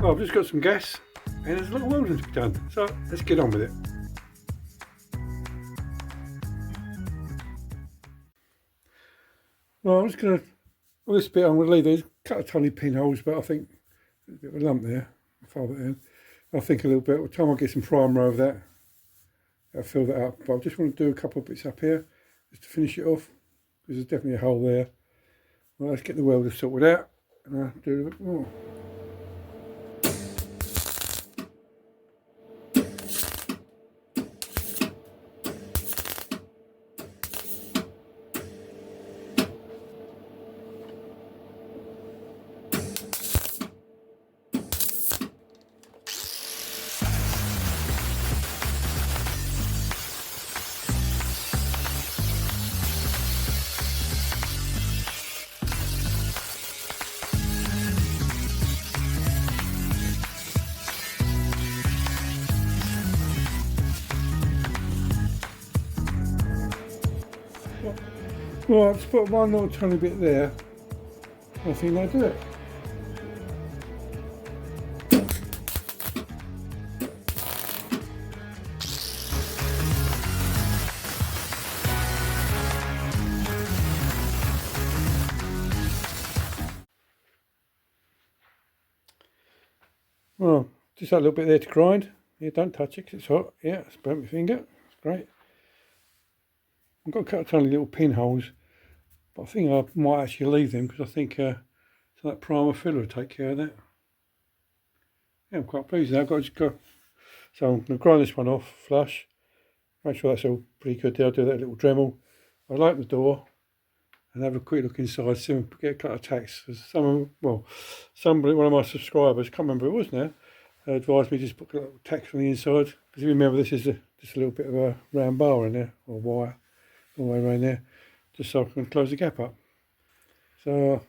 Well, I've just got some gas and there's a lot of welding to be done, so let's get on with it. Well, I'm just going to, well, this bit I'm going to leave these, cut a tiny pinholes, but I think there's a bit of a lump there. I'll fold it in. I think a little bit, by the time I get some primer over that, I'll fill that up. But I just want to do a couple of bits up here, just to finish it off, because there's definitely a hole there. Well, let's get the welder sorted out, and I'll do a bit more. Well, let's put one little tiny bit there. I think that'll do it. Well, just that little bit there to grind. Yeah, don't touch it because it's hot. Yeah, it's burnt my finger. It's great. I've got to cut tiny little pinholes, but I think I might actually leave them because I think so that primer filler will take care of that. Yeah, I'm quite pleased now. So I'm going to grind this one off flush. Make sure that's all pretty good there. I'll do that little Dremel. I'll open the door and have a quick look inside, see if we get a couple of tacks. Somebody, one of my subscribers, can't remember who it was now, advised me just put a little tacks on the inside. Because if you remember, this is just a little bit of a round bar in there, or wire, all the way around there, just so I can close the gap up. So,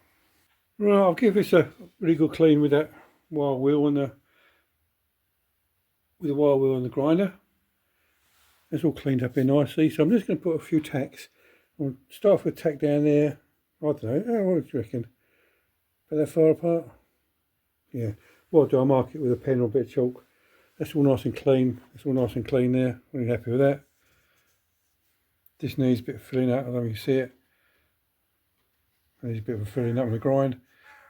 right, I'll give this a really good clean with that wire wheel and the wire wheel and the grinder. It's all cleaned up here nicely. So I'm just going to put a few tacks. I'll start with a tack down there. I don't know. What do you reckon? About that far apart? Yeah. What I'll do, I'll mark it with a pen or a bit of chalk. That's all nice and clean. It's all nice and clean there. Really happy with that. This needs a bit of filling out. I don't know if you can see it. It needs a bit of a filling up on the grind.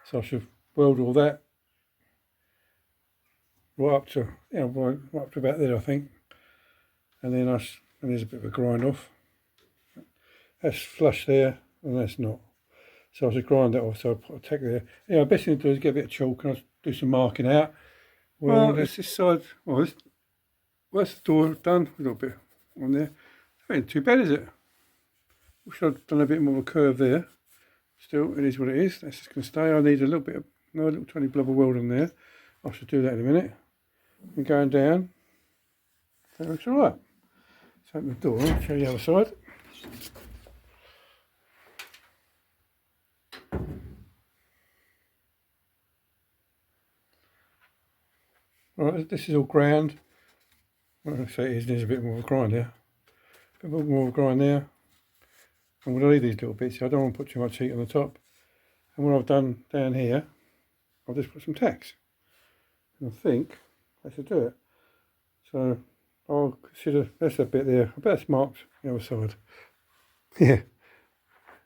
So I should weld all that right up to, right up to about there, I think. And then there's a bit of a grind off. That's flush there, and that's not. So I should grind that off. So I'll put a tack there. Yeah, best thing to do is get a bit of chalk and I'll do some marking out. Well, that's this side. Well, that's the door done. A little bit on there. It ain't too bad, is it? Wish I'd done a bit more of a curve there. Still, it is what it is. That's just going to stay. I need a little bit of another little tiny blob of welding there. I should do that in a minute. And going down. That looks all right. Let's open the door. I'll show you the other side. Right, this is all ground. Well, I say there's a bit more of a grind there. A bit more of a grind there. I'm going to leave these little bits here. I don't want to put too much heat on the top. And what I've done down here, I'll just put some tacks. And I think I should do it. So I'll consider, that's a bit there. I bet it's marked the other side. Yeah.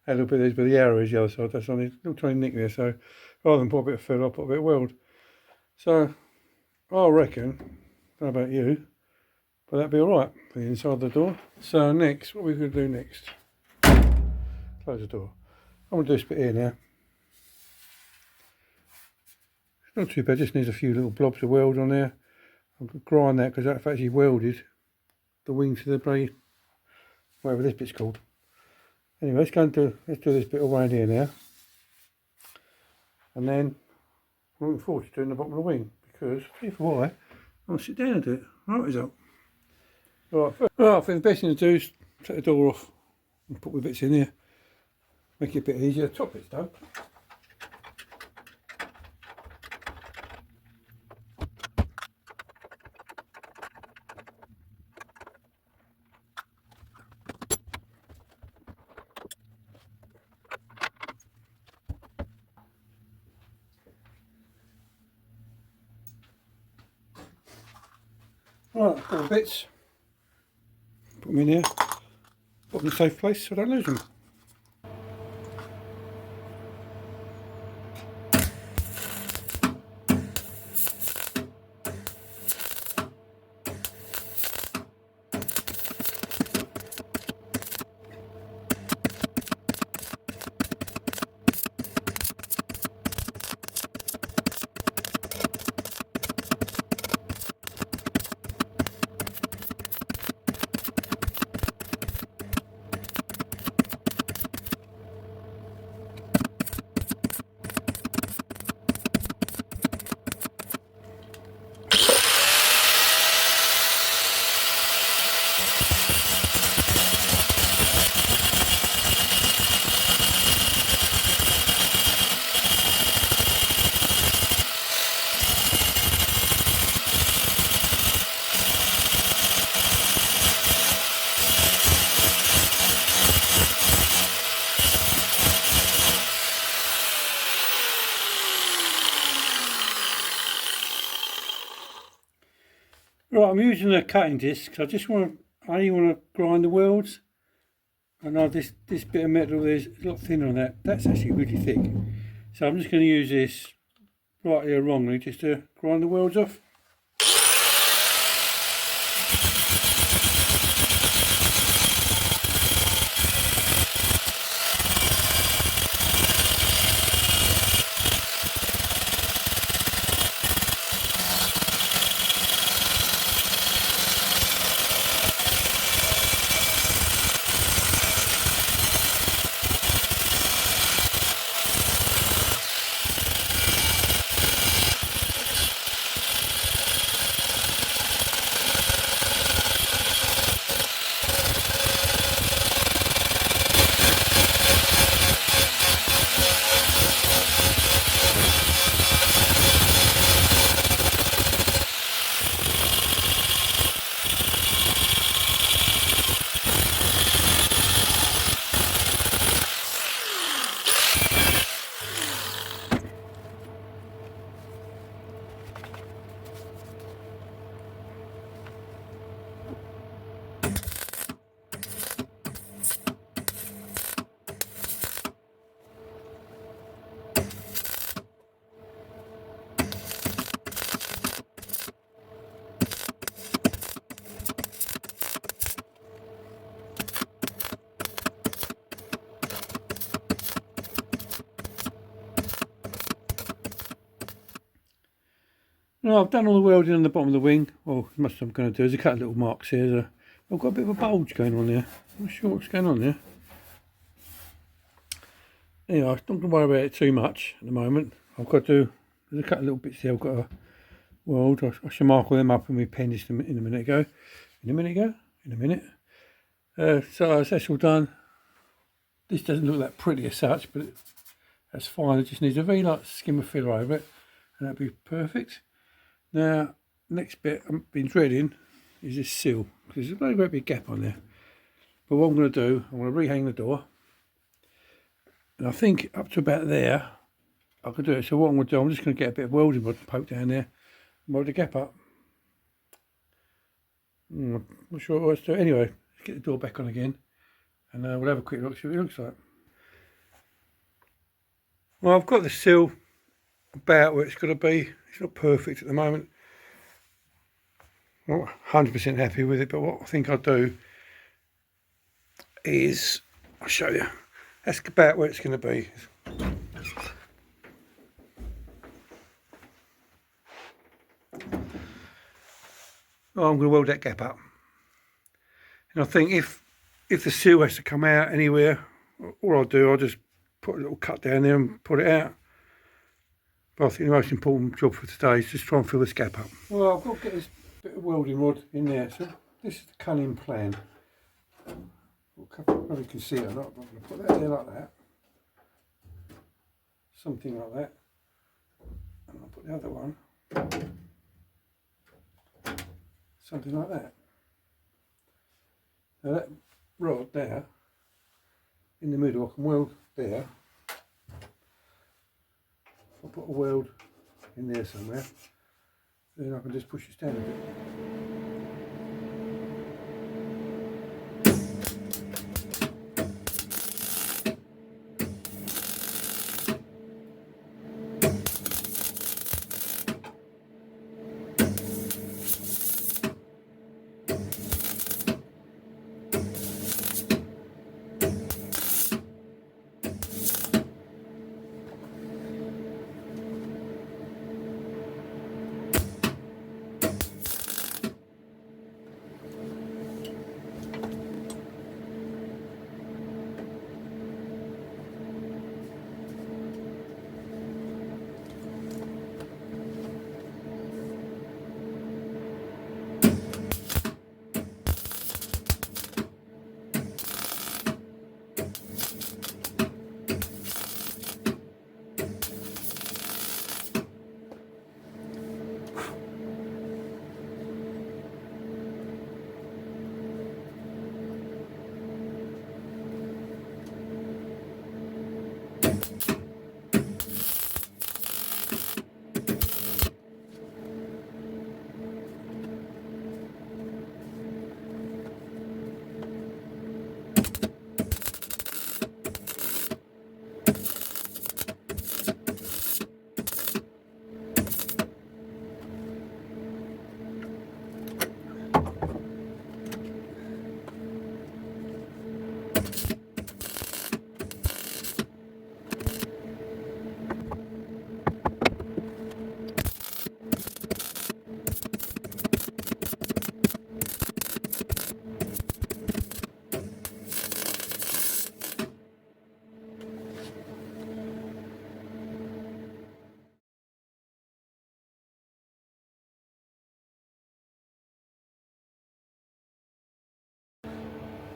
A little bit there, but the arrow is the other side. That's only a little tiny nick there. So rather than put a bit of fill, I'll put a bit of weld. So I reckon, I don't know about you, but that'd be alright for the inside of the door. So next, what are we going to do next? Close the door. I'm going to do this bit here now. It's not too bad, just needs a few little blobs of weld on there. I'm going to grind that because I've actually welded the wing to the blade, whatever this bit's called. Anyway, let's do this bit all around here now. And then I'm looking forward to doing the bottom of the wing because, if why, I'll sit down and do it. Right, result. Right, I think the best thing to do is take the door off and put the bits in here. Make it a bit easier. Top bit's done. Right, all the bits. Put them in here. Put them in a safe place so I don't lose them. Right, I'm using a cutting disc. I only want to grind the welds. I know this bit of metal is a lot thinner on that. That's actually really thick. So I'm just going to use this rightly or wrongly just to grind the welds off. No, I've done all the welding on the bottom of the wing. Well, most I'm going to do is a couple of little marks here. I've got a bit of a bulge going on there. I'm not sure what's going on there. Anyway, I'm not going to worry about it too much at the moment. I've got to do, there's a couple of little bits here I've got to weld. I should mark all them up in my pen just in a minute ago. In a minute. So that's all done. This doesn't look that pretty as such, but that's fine. It just needs a very light skim of filler over it, and that'll be perfect. Now, next bit I've been dreading is this sill, because there's a very great big gap on there. But what I'm going to do, I'm going to rehang the door, and I think up to about there I can do it. So what I'm going to do, I'm just going to get a bit of welding rod and poke down there and weld the gap up. I'm not sure what else to do. Anyway, let's get the door back on again, and we'll have a quick look, see what it looks like. Well, I've got the sill about where it's got to be. It's not perfect at the moment. I'm not 100% happy with it, but what I think I'll do is, I'll show you. That's about where it's going to be. Oh, I'm going to weld that gap up. And I think if the seal has to come out anywhere, all I'll do, I'll just put a little cut down there and put it out. But I think the most important job for today is just try and fill this gap up. Well, I've got to get this bit of welding rod in there. So this is the cunning plan. Probably you can see it or not, but I'm going to put that there like that. Something like that. And I'll put the other one. Something like that. Now that rod there, in the middle, I can weld there. I'll put a weld in there somewhere, then I can just push it down a bit.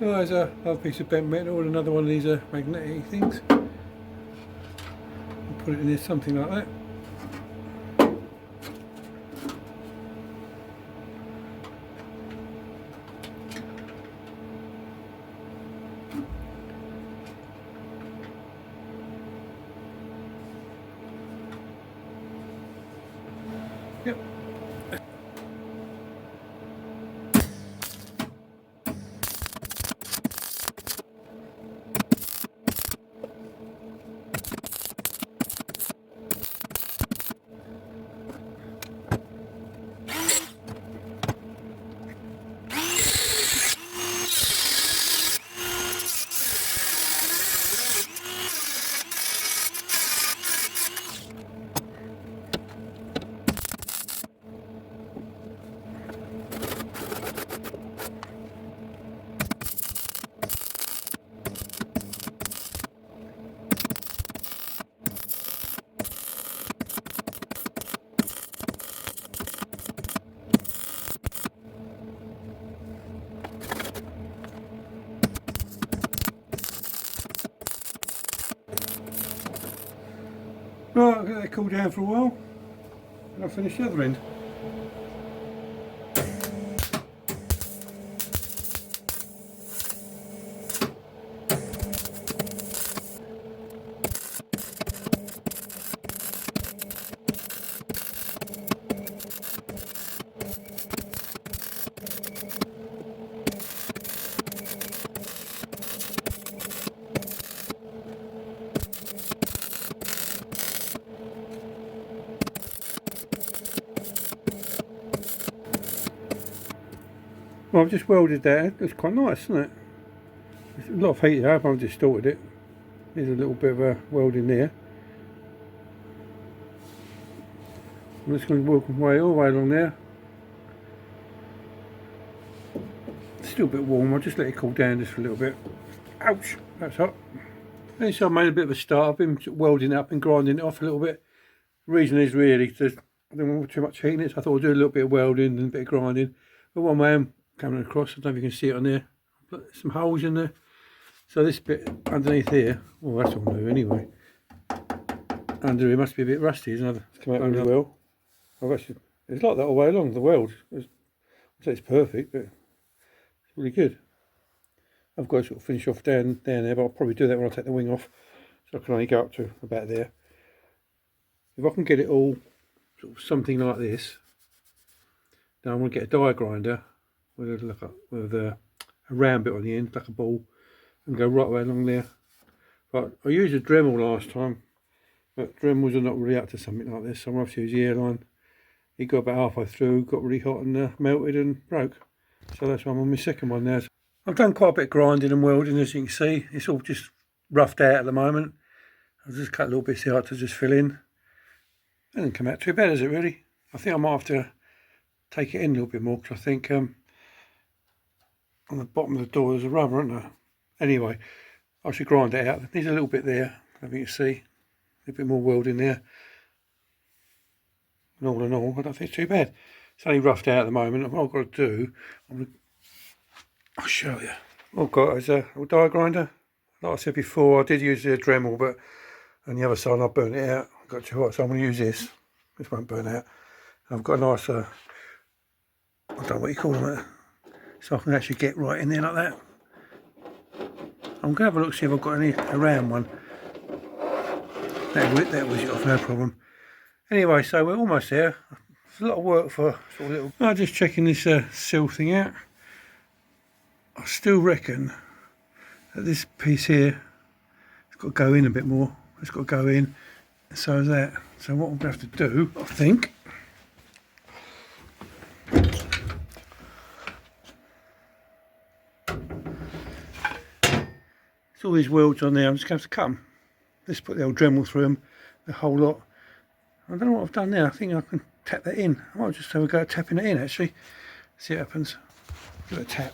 Oh, there's another piece of bent metal and another one of these magnetic things. I'll put it in there, something like that. Yep. Right, I'll get that cool down for a while and I'll finish the other end. Well, I've just welded that. It's quite nice, isn't it? There's a lot of heat up. I've distorted it. There's a little bit of a welding there. I'm just going to work my way all the way along there. It's still a bit warm. I'll just let it cool down just for a little bit. Ouch! That's hot. And so I made a bit of a start. I've been welding it up and grinding it off a little bit. The reason is really that I don't want too much heat in it, so I thought I'd do a little bit of welding and a bit of grinding. But one way I'm coming across, I don't know if you can see it on there. Put some holes in there. So this bit underneath here, well, that's all new anyway. Under here must be a bit rusty, isn't it? It's come out really well. It's like that all the way along the weld. I'd say it's perfect, but it's really good. I've got to sort of finish off down there, but I'll probably do that when I take the wing off. So I can only go up to about there. If I can get it all sort of something like this, then I'm going to get a die grinder with a round bit on the end, like a ball, and go right way along there. But I used a Dremel last time, but Dremels are not really up to something like this, so I'm going to have to use the airline. It got about halfway through, got really hot and melted and broke. So that's why I'm on my second one now. I've done quite a bit of grinding and welding, as you can see. It's all just roughed out at the moment. I've just cut little bits out to just fill in. It doesn't come out too bad, is it really? I think I might have to take it in a little bit more, because I think on the bottom of the door there's a rubber, isn't there? Anyway, I should grind it out. There's a little bit there, I think you can see. A bit more welding there. And all in all, I don't think it's too bad. It's only roughed out at the moment. What I've got to do, I'll show you. What I've got is a die grinder. Like I said before, I did use the Dremel, but on the other side I burnt it out. I got too hot, so I'm going to use this. This won't burn out. I've got a nice, I don't know what you call them, so I can actually get right in there like that. I'm going to have a look, see if I've got any around one. That was it off, no problem. Anyway, so we're almost there. It's a lot of work for sort of little. I'm just checking this seal thing out. I still reckon that this piece here has got to go in a bit more. It's got to go in. So is that. So what I'm going to have to do, I think, It's all these welds on there. I'm just going to have to cut them. Let's put the old Dremel through them, the whole lot. I don't know what I've done there. I think I can tap that in. I might just have a go at tapping it in actually. See what happens. Give it a tap.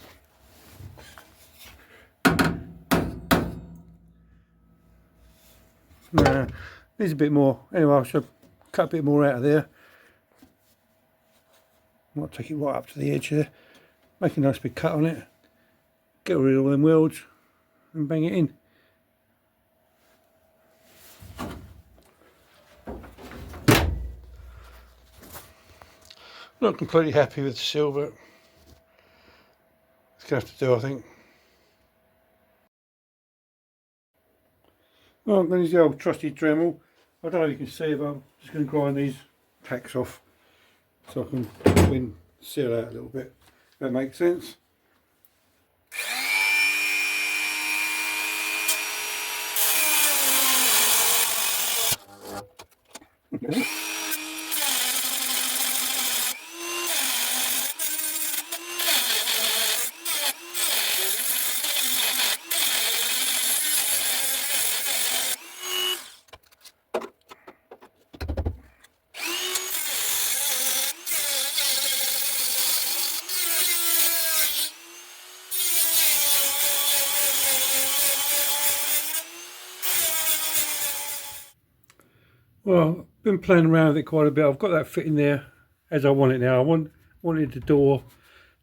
Nah, needs a bit more. Anyway, I should cut a bit more out of there. Might take it right up to the edge there. Make a nice big cut on it. Get rid of all them welds and bang it in. Not completely happy with the silver. It's going to have to do, I think. Well, then there's the old trusty Dremel. I don't know if you can see it, but I'm just going to grind these tacks off so I can seal out a little bit. If that makes sense. Okay. Well, I've been playing around with it quite a bit. I've got that fitting there as I want it now. I wanted the door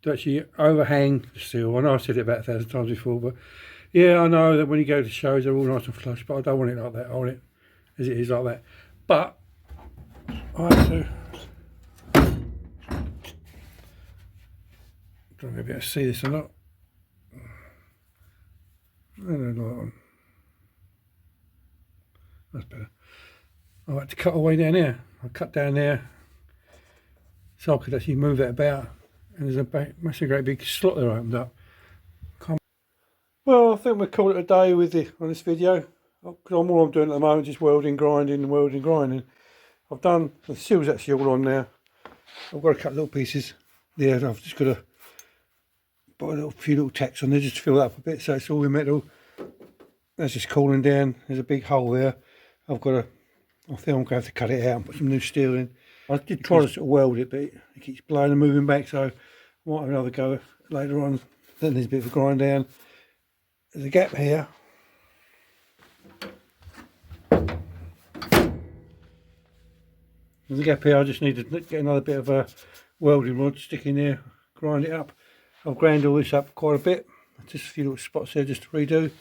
to actually overhang the sill. I know I've said it about 1,000 times before, but yeah, I know that when you go to shows they're all nice and flush, but I don't want it like that. I want it as it is like that. But I have to. I don't know if you'll see this or not. I don't know that one. That's better. I had to cut away down here. I cut down there so I could actually move that about, and there's a massive great big slot there opened up. Well, I think we'll call it a day with on this video, because all I'm doing at the moment is just welding, grinding. I've done, the seal's actually all on now. I've got to cut little pieces there. I've just got to put a few little tacks on there just to fill that up a bit so it's all in metal. That's just cooling down. There's a big hole there. I think I'm going to have to cut it out and put some new steel in. I did try to sort of weld it, but it keeps blowing and moving back, so I might have another go later on. Then there's a bit of a grind down. There's a gap here. There's a gap here. I just need to get another bit of a welding rod, stick in there, grind it up. I've ground all this up quite a bit. Just a few little spots there just to redo.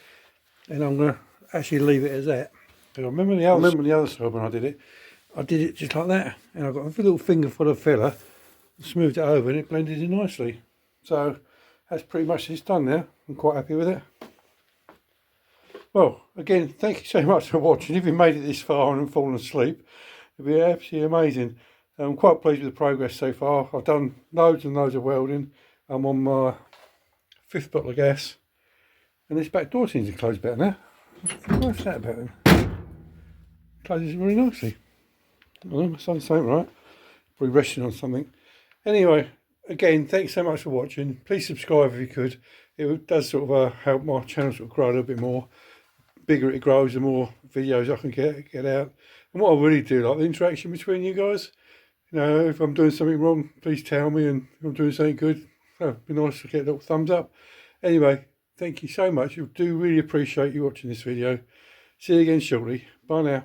And I'm going to actually leave it as that. I remember the other side when I did it just like that, and I got a little finger full of filler, smoothed it over, and it blended in nicely. So that's pretty much it's done now. I'm quite happy with it. Well, again, thank you so much for watching. If you made it this far and fallen asleep, it'd be absolutely amazing. I'm quite pleased with the progress so far. I've done loads and loads of welding. I'm on my 5th bottle of gas, and this back door seems to close better now. What's that about? Closes really nicely. Well, it's done something right. Probably resting on something. Anyway, again, thanks so much for watching. Please subscribe if you could. It does sort of help my channel sort of grow a little bit more. The bigger it grows, the more videos I can get out. And what I really do like the interaction between you guys. You know, if I'm doing something wrong, please tell me, and if I'm doing something good, it'd be nice to get a little thumbs up. Anyway, thank you so much. I do really appreciate you watching this video. See you again shortly. Bye now.